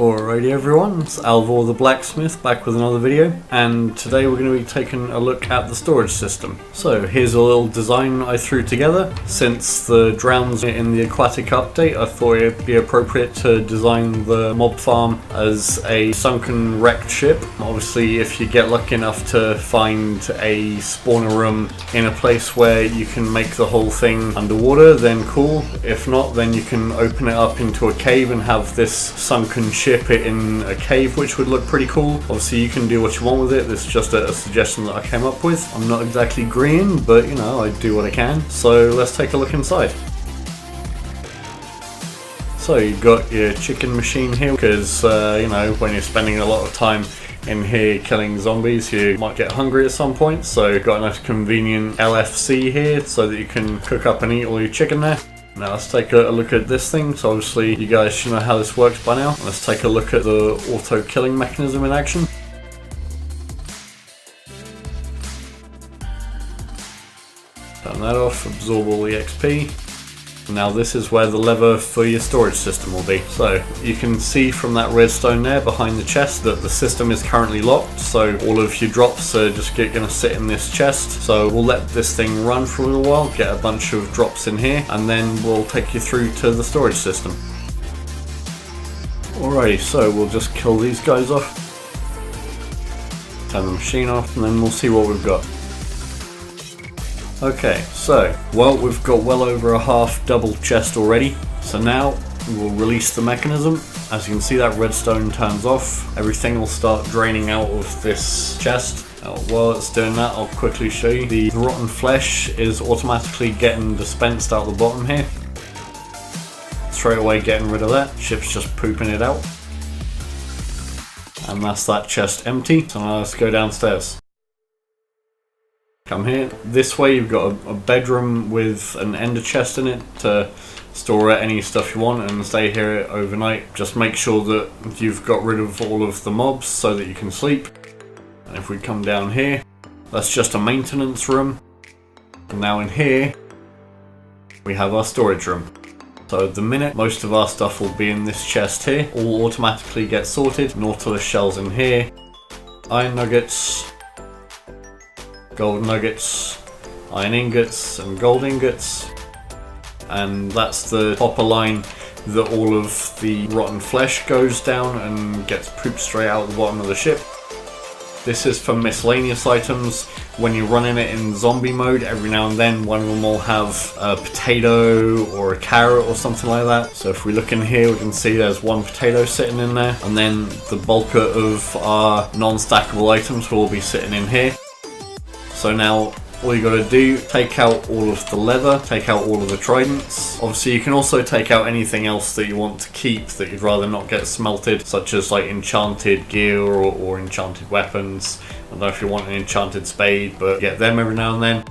Alrighty everyone, it's Alvor the Blacksmith back with another video, and today we're going to be taking a look at the storage system. So here's a little design I threw together. Since the drowns in the aquatic update, I thought it'd be appropriate to design the mob farm as a sunken wrecked ship. Obviously if you get lucky enough to find a spawner room in a place where you can make the whole thing underwater, then cool. If not, then you can open it up into a cave and have this sunken ship it in a cave, which would look pretty cool. Obviously you can do what you want with it. This is just a suggestion that I came up with. I'm not exactly green, but you know, I do what I can. So let's take a look inside. So you've got your chicken machine here because you know, when you're spending a lot of time in here killing zombies, you might get hungry at some point. So you've got a nice convenient LFC here so that you can cook up and eat all your chicken there. Now let's take a look at this thing. So obviously you guys should know how this works by now. Let's take a look at the auto killing mechanism in action. Turn that off, absorb all the XP. Now this is where the lever for your storage system will be. So you can see from that redstone there behind the chest that the system is currently locked, so all of your drops are just going to sit in this chest. So we'll let this thing run for a little while, get a bunch of drops in here, and then we'll take you through to the storage system. Alrighty, so we'll just kill these guys off, turn the machine off, and then we'll see what we've got. Okay, so, well, we've got well over a half double chest already. So now we'll release the mechanism. As you can see, that redstone turns off. Everything will start draining out of this chest. While it's doing that, I'll quickly show you. The rotten flesh is automatically getting dispensed out the bottom here. Straight away getting rid of that. Ship's just pooping it out. And that's that chest empty. So now let's go downstairs. Come here. This way you've got a bedroom with an ender chest in it to store any stuff you want and stay here overnight. Just make sure that you've got rid of all of the mobs so that you can sleep. And if we come down here, that's just a maintenance room. And now in here we have our storage room. So at the minute most of our stuff will be in this chest here. All automatically get sorted. Nautilus shells in here, iron nuggets, gold nuggets, iron ingots and gold ingots, and that's the copper line that all of the rotten flesh goes down and gets pooped straight out the bottom of the ship. This is for miscellaneous items. When you're running it in zombie mode, every now and then one of them will have a potato or a carrot or something like that. So if we look in here, we can see there's one potato sitting in there, and then the bulk of our non-stackable items will all be sitting in here. So now all you got to do, take out all of the leather, take out all of the tridents. Obviously you can also take out anything else that you want to keep that you'd rather not get smelted, such as like enchanted gear or enchanted weapons. I don't know if you want an enchanted spade, but get them every now and then.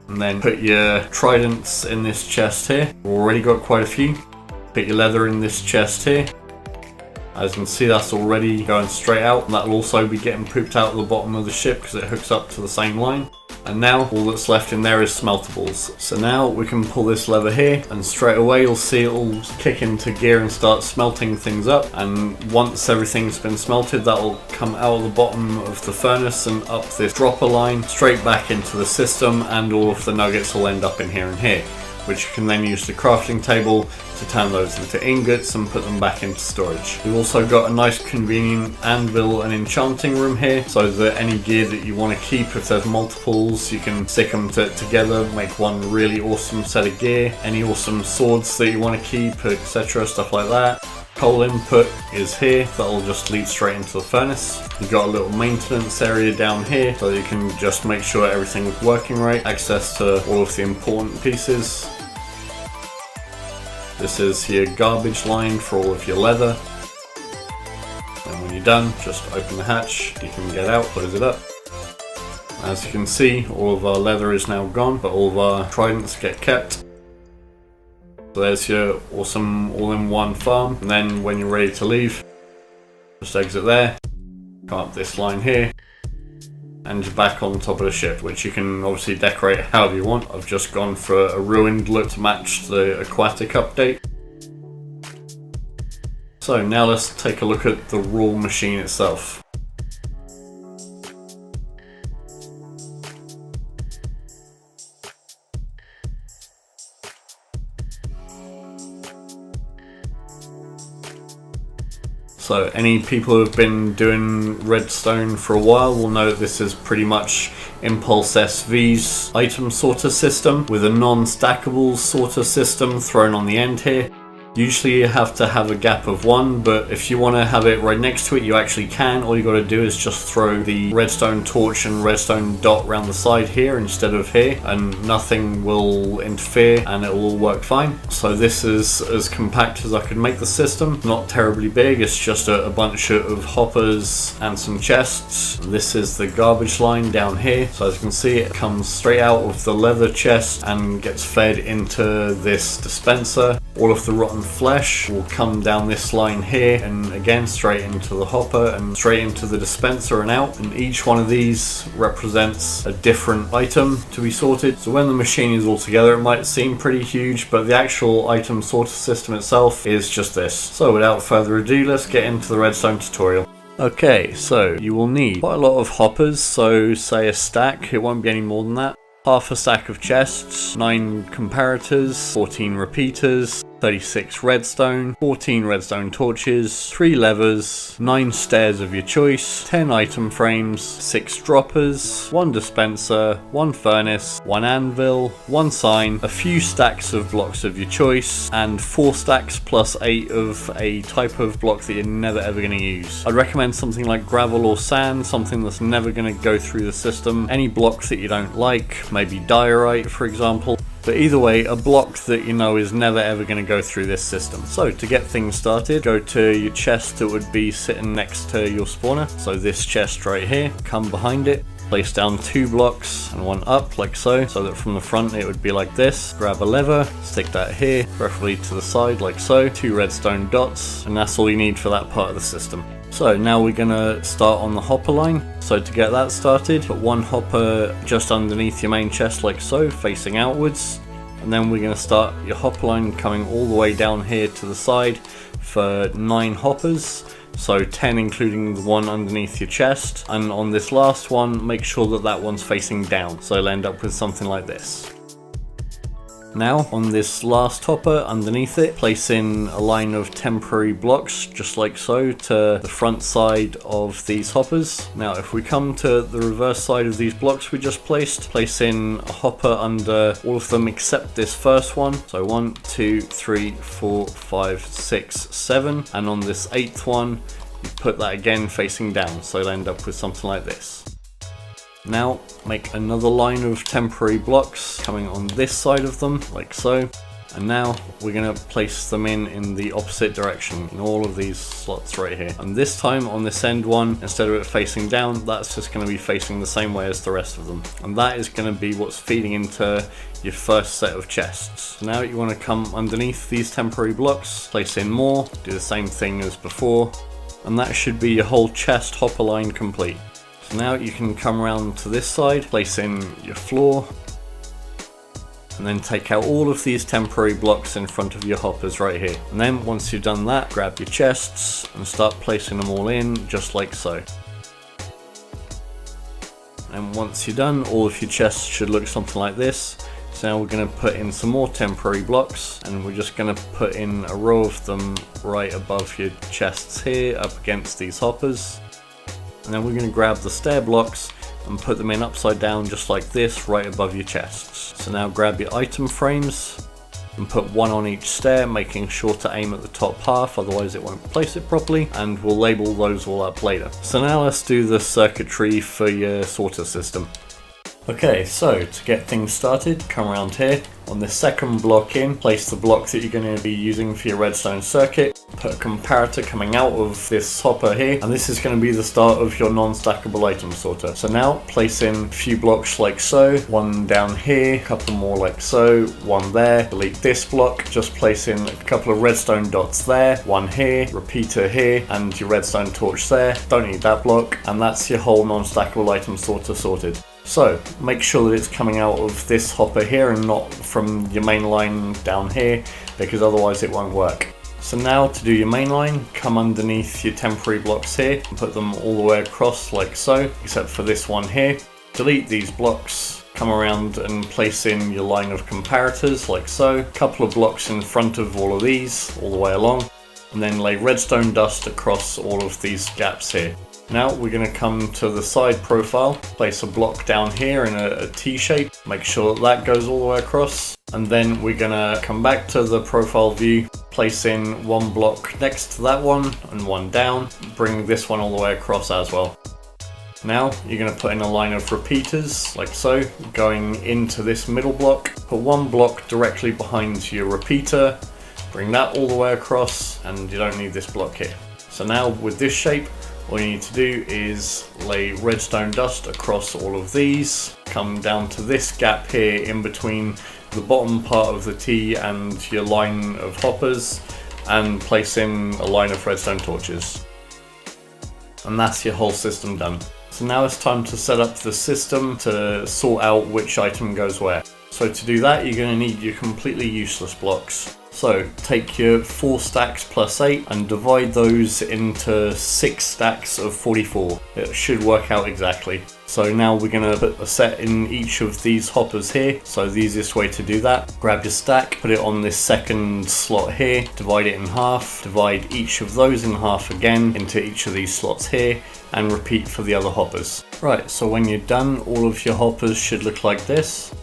And then put your tridents in this chest here. We've already got quite a few. Put your leather in this chest here. As you can see, that's already going straight out, and that'll also be getting pooped out of the bottom of the ship because it hooks up to the same line. And now all that's left in there is smeltables. So now we can pull this lever here, and straight away you'll see it'll kick into gear and start smelting things up. And once everything's been smelted, that'll come out of the bottom of the furnace and up this dropper line straight back into the system, and all of the nuggets will end up in here and here, which you can then use the crafting table to turn those into ingots and put them back into storage. We've also got a nice convenient anvil and enchanting room here, so that any gear that you want to keep, if there's multiples, you can stick them together, make one really awesome set of gear. Any awesome swords that you want to keep, etc., stuff like that. Coal input is here, that'll just lead straight into the furnace. You've got a little maintenance area down here, so you can just make sure everything's working right. Access to all of the important pieces. This is your garbage line for all of your leather. And when you're done, just open the hatch, you can get out, close it up. As you can see, all of our leather is now gone, but all of our tridents get kept. So there's your awesome all-in-one farm, and then when you're ready to leave, just exit there, come up this line here, and you're back on top of the ship, which you can obviously decorate however you want. I've just gone for a ruined look to match the aquatic update. So now let's take a look at the raw machine itself. So any people who have been doing Redstone for a while will know that this is pretty much Impulse SV's item sorter system with a non-stackable sorter system thrown on the end here. Usually you have to have a gap of 1, but if you want to have it right next to it, you actually can. All you got to do is just throw the redstone torch and redstone dot around the side here instead of here, and nothing will interfere and it will all work fine. So this is as compact as I could make the system. Not terribly big, it's just a bunch of hoppers and some chests. This is the garbage line down here. So as you can see, it comes straight out of the leather chest and gets fed into this dispenser. All of the rotten flesh will come down this line here and again straight into the hopper and straight into the dispenser and out, and each one of these represents a different item to be sorted. So when the machine is all together, it might seem pretty huge, but the actual item sorter system itself is just this. So without further ado, let's get into the redstone tutorial. Okay, so you will need quite a lot of hoppers, so say a stack, it won't be any more than that. Half a stack of chests, 9 comparators, 14 repeaters, 36 redstone, 14 redstone torches, 3 levers, 9 stairs of your choice, 10 item frames, 6 droppers, 1 dispenser, 1 furnace, 1 anvil, 1 sign, a few stacks of blocks of your choice, and 4 stacks plus 8 of a type of block that you're never ever going to use. I'd recommend something like gravel or sand, something that's never going to go through the system. Any blocks that you don't like, maybe diorite for example. But either way, a block that you know is never ever going to go through this system. So to get things started, go to your chest that would be sitting next to your spawner. So this chest right here, come behind it, place down 2 blocks and 1 up like so that from the front it would be like this. Grab a lever, stick that here, preferably to the side like so, 2 redstone dots, and that's all you need for that part of the system. So now we're going to start on the hopper line. So to get that started, put 1 hopper just underneath your main chest like so, facing outwards. And then we're going to start your hopper line coming all the way down here to the side for 9 hoppers. So 10 including the one underneath your chest. And on this last one, make sure that that one's facing down. So you'll end up with something like this. Now on this last hopper underneath it, place in a line of temporary blocks just like so to the front side of these hoppers. Now if we come to the reverse side of these blocks we just placed, place in a hopper under all of them except this first one. So 1, 2, 3, 4, 5, 6, 7, and on this 8th one you put that again facing down, so you'll end up with something like this. Now make another line of temporary blocks coming on this side of them like so, and now we're going to place them in the opposite direction in all of these slots right here, and this time on this end one, instead of it facing down, that's just going to be facing the same way as the rest of them, and that is going to be what's feeding into your first set of chests. Now you want to come underneath these temporary blocks, place in more, do the same thing as before, and that should be your whole chest hopper line complete. Now you can come around to this side, place in your floor, and then take out all of these temporary blocks in front of your hoppers right here. And then once you've done that, grab your chests and start placing them all in just like so. And once you're done, all of your chests should look something like this. So now we're going to put in some more temporary blocks, and we're just going to put in a row of them right above your chests here, up against these hoppers. And then we're going to grab the stair blocks and put them in upside down just like this right above your chests. So now grab your item frames and put 1 on each stair, making sure to aim at the top half, otherwise it won't place it properly, and we'll label those all up later. So now let's do the circuitry for your sorter system. Okay, so to get things started, come around here. On the second block in, place the block that you're going to be using for your redstone circuit. Put a comparator coming out of this hopper here, and this is going to be the start of your non-stackable item sorter. So now place in a few blocks like so, 1 down here, a couple more like so, 1 there. Delete this block, just place in a couple of redstone dots there, 1 here, repeater here, and your redstone torch there. Don't need that block, and that's your whole non-stackable item sorter sorted. So make sure that it's coming out of this hopper here and not from your main line down here, because otherwise it won't work. So now to do your main line, come underneath your temporary blocks here and put them all the way across like so, except for this one here. Delete these blocks, come around and place in your line of comparators like so, couple of blocks in front of all of these all the way along, and then lay redstone dust across all of these gaps here. Now we're going to come to the side profile, place a block down here in a T shape, make sure that goes all the way across, and then we're going to come back to the profile view, place in one block next to that one and one down, bring this one all the way across as well. Now you're going to put in a line of repeaters like so, going into this middle block, put one block directly behind your repeater, bring that all the way across, and you don't need this block here. So now with this shape, all you need to do is lay redstone dust across all of these, come down to this gap here in between the bottom part of the T and your line of hoppers, and place in a line of redstone torches. And that's your whole system done. So now it's time to set up the system to sort out which item goes where. So to do that, you're going to need your completely useless blocks. So take your 4 stacks plus 8 and divide those into 6 stacks of 44. It should work out exactly. So now we're going to put a set in each of these hoppers here. So the easiest way to do that, grab your stack, put it on this second slot here, divide it in half, divide each of those in half again into each of these slots here, and repeat for the other hoppers. Right, so when you're done, all of your hoppers should look like this.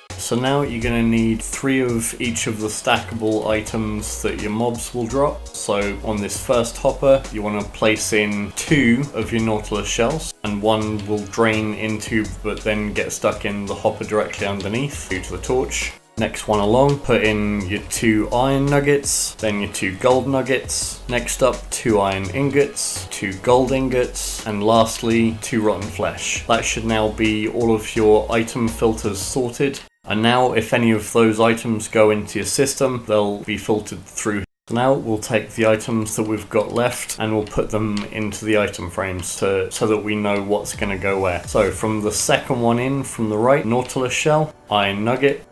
So now you're going to need 3 of each of the stackable items that your mobs will drop. So on this first hopper, you want to place in 2 of your Nautilus shells, and 1 will drain into but then get stuck in the hopper directly underneath due to the torch. Next one along, put in your 2 iron nuggets, then your 2 gold nuggets, next up 2 iron ingots, 2 gold ingots, and lastly 2 rotten flesh. That should now be all of your item filters sorted. And now if any of those items go into your system, they'll be filtered through. So now we'll take the items that we've got left and we'll put them into the item frames so that we know what's going to go where. So from the second one in from the right, Nautilus shell, iron nugget,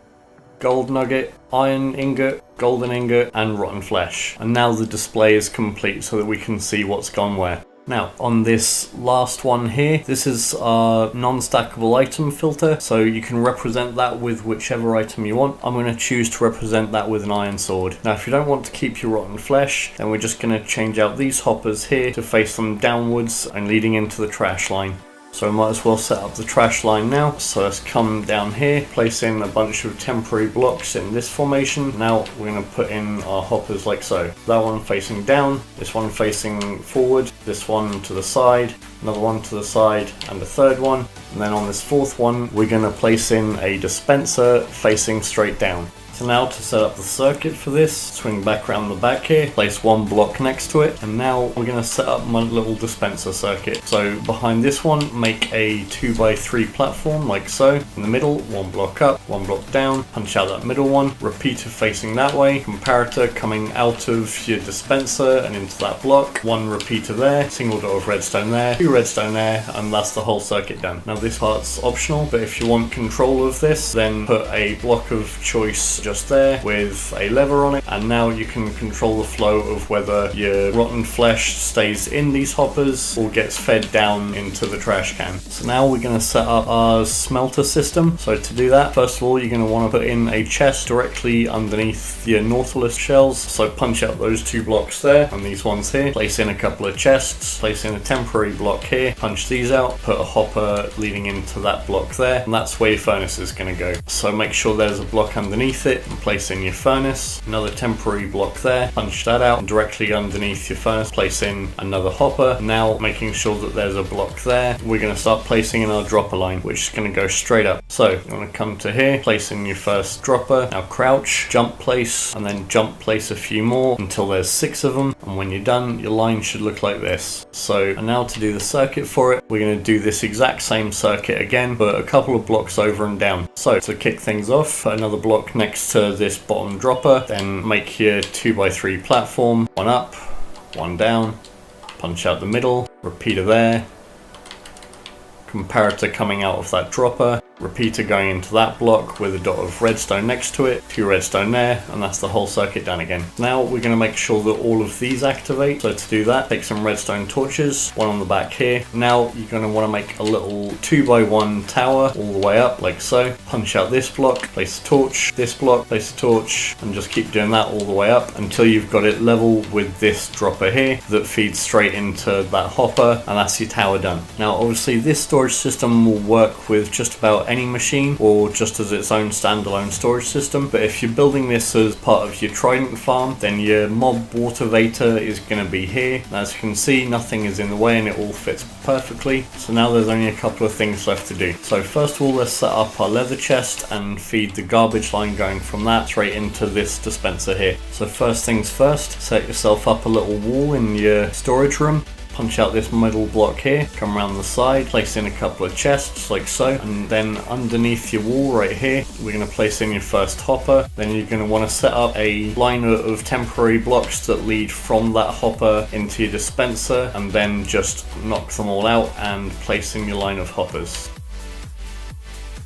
gold nugget, iron ingot, golden ingot, and rotten flesh. And now the display is complete so that we can see what's gone where. Now, on this last one here, this is our non-stackable item filter, so you can represent that with whichever item you want. I'm going to choose to represent that with an iron sword. Now, if you don't want to keep your rotten flesh, then we're just going to change out these hoppers here to face them downwards and leading into the trash line. So I might as well set up the trash line now. So let's come down here, place in a bunch of temporary blocks in this formation. Now we're going to put in our hoppers like so. That one facing down, this one facing forward, this one to the side, another one to the side, and a third one. And then on this fourth one, we're going to place in a dispenser facing straight down. So now to set up the circuit for this, swing back around the back here, place one block next to it, and now we're going to set up my little dispenser circuit. So behind this one, make a 2x3 platform like so. In the middle, one block up, one block down, punch out that middle one, repeater facing that way, comparator coming out of your dispenser and into that block, one repeater there, single dot of redstone there, 2 redstone there, and that's the whole circuit done. Now this part's optional, but if you want control of this, then put a block of choice just there with a lever on it, and now you can control the flow of whether your rotten flesh stays in these hoppers or gets fed down into the trash can. So now we're going to set up our smelter system. So to do that, first of all, you're going to want to put in a chest directly underneath your Nautilus shells. So punch out those 2 blocks there and these ones here, place in a couple of chests, place in a temporary block here, punch these out, put a hopper leading into that block there, and that's where your furnace is going to go. So make sure there's a block underneath it and place in your furnace, another temporary block there, punch that out, and directly underneath your furnace place in another hopper. Now making sure that there's a block there, we're going to start placing in our dropper line, which is going to go straight up. So you want to come to here, place in your first dropper, now crouch, jump place, and then jump place a few more until there's 6 of them, and when you're done, your line should look like this. So and now to do the circuit for it, we're going to do this exact same circuit again, but a couple of blocks over and down. So to kick things off, put another block next to this bottom dropper, then make your 2x3 platform, one up, one down, punch out the middle, repeater there, comparator coming out of that dropper, repeater going into that block with a dot of redstone next to it, 2 redstone there, and that's the whole circuit done again. Now we're going to make sure that all of these activate. So to do that, take some redstone torches, one on the back here. Now you're going to want to make a little 2x1 tower all the way up like so. Punch out this block, place a torch, this block, place a torch, and just keep doing that all the way up until you've got it level with this dropper here that feeds straight into that hopper, and that's your tower done. Now obviously this storage system will work with just about any machine or just as its own standalone storage system, but if you're building this as part of your Trident farm, then your mob water vator is going to be here. And as you can see, nothing is in the way and it all fits perfectly. So now there's only a couple of things left to do. So first of all, let's set up our leather chest and feed the garbage line going from that straight into this dispenser here. So first things first, set yourself up a little wall in your storage room. Punch out this middle block here, come around the side, place in a couple of chests like so, and then underneath your wall right here, we're going to place in your first hopper. Then you're going to want to set up a line of temporary blocks that lead from that hopper into your dispenser, and then just knock them all out and place in your line of hoppers.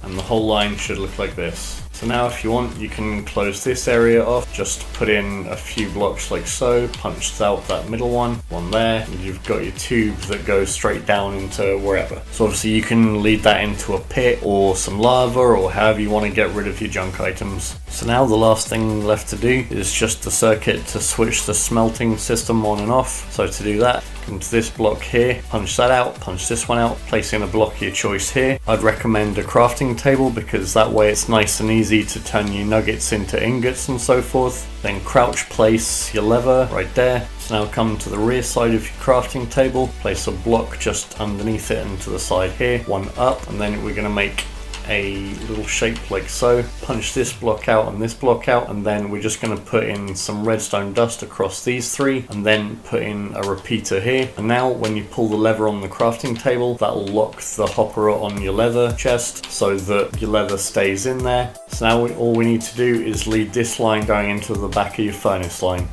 And the whole line should look like this. So now if you want, you can close this area off, just put in a few blocks like so, punch out that middle one there, and you've got your tube that goes straight down into wherever. So obviously you can lead that into a pit or some lava or however you want to get rid of your junk items. So now the last thing left to do is just the circuit to switch the smelting system on and off. So to do that, come to this block here, punch that out, punch this one out, place in a block of your choice here. I'd recommend a crafting table because that way it's nice and easy to turn your nuggets into ingots and so forth. Then crouch place your lever right there. So now come to the rear side of your crafting table, place a block just underneath it and to the side here, one up, and then we're going to make a little shape like so. Punch this block out and this block out, and then we're just going to put in some redstone dust across these three and then put in a repeater here. And now when you pull the lever on the crafting table, that'll lock the hopper on your leather chest so that your leather stays in there. So now all we need to do is lead this line going into the back of your furnace line.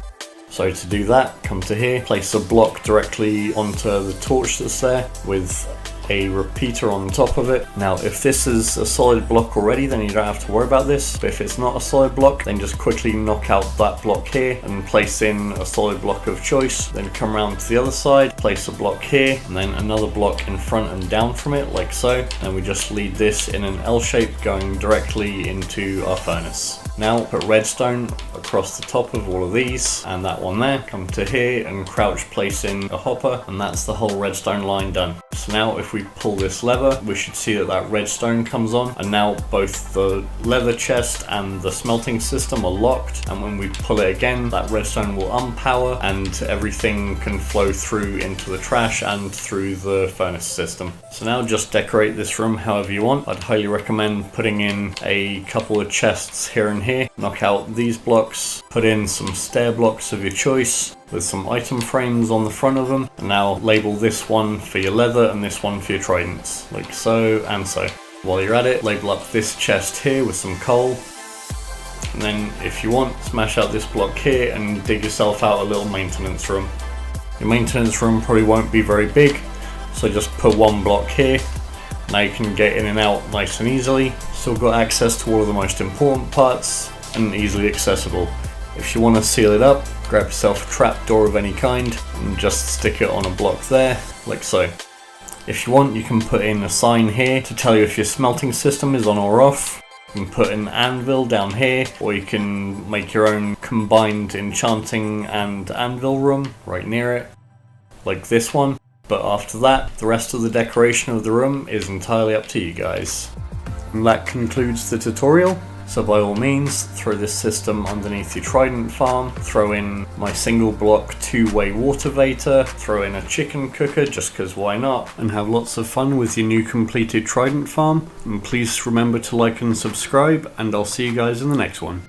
So to do that, come to here, place a block directly onto the torch that's there with a repeater on top of it. Now if this is a solid block already, then you don't have to worry about this, but if it's not a solid block, then just quickly knock out that block here and place in a solid block of choice. Then come around to the other side, place a block here and then another block in front and down from it like so, and we just lead this in an L shape going directly into our furnace. Now put redstone across the top of all of these and that one there. Come to here and crouch place in a hopper, and that's the whole redstone line done. So now if we pull this lever, we should see that that redstone comes on, and now both the leather chest and the smelting system are locked, and when we pull it again, that redstone will unpower and everything can flow through into the trash and through the furnace system. So now just decorate this room however you want. I'd highly recommend putting in a couple of chests here and here. Knock out these blocks, put in some stair blocks of your choice with some item frames on the front of them, and now label this one for your leather and this one for your tridents, like so and so. While you're at it, label up this chest here with some coal, and then if you want, smash out this block here and dig yourself out a little maintenance room. Your maintenance room probably won't be very big, so just put one block here. Now you can get in and out nice and easily. Still got access to all of the most important parts and easily accessible. If you want to seal it up, grab yourself a trapdoor of any kind and just stick it on a block there, like so. If you want, you can put in a sign here to tell you if your smelting system is on or off. You can put an anvil down here, or you can make your own combined enchanting and anvil room right near it, like this one. But after that, the rest of the decoration of the room is entirely up to you guys. And that concludes the tutorial. So by all means, throw this system underneath your Trident farm, throw in my single block 2-way water vator, throw in a chicken cooker just because why not, and have lots of fun with your new completed Trident farm. And please remember to like and subscribe, and I'll see you guys in the next one.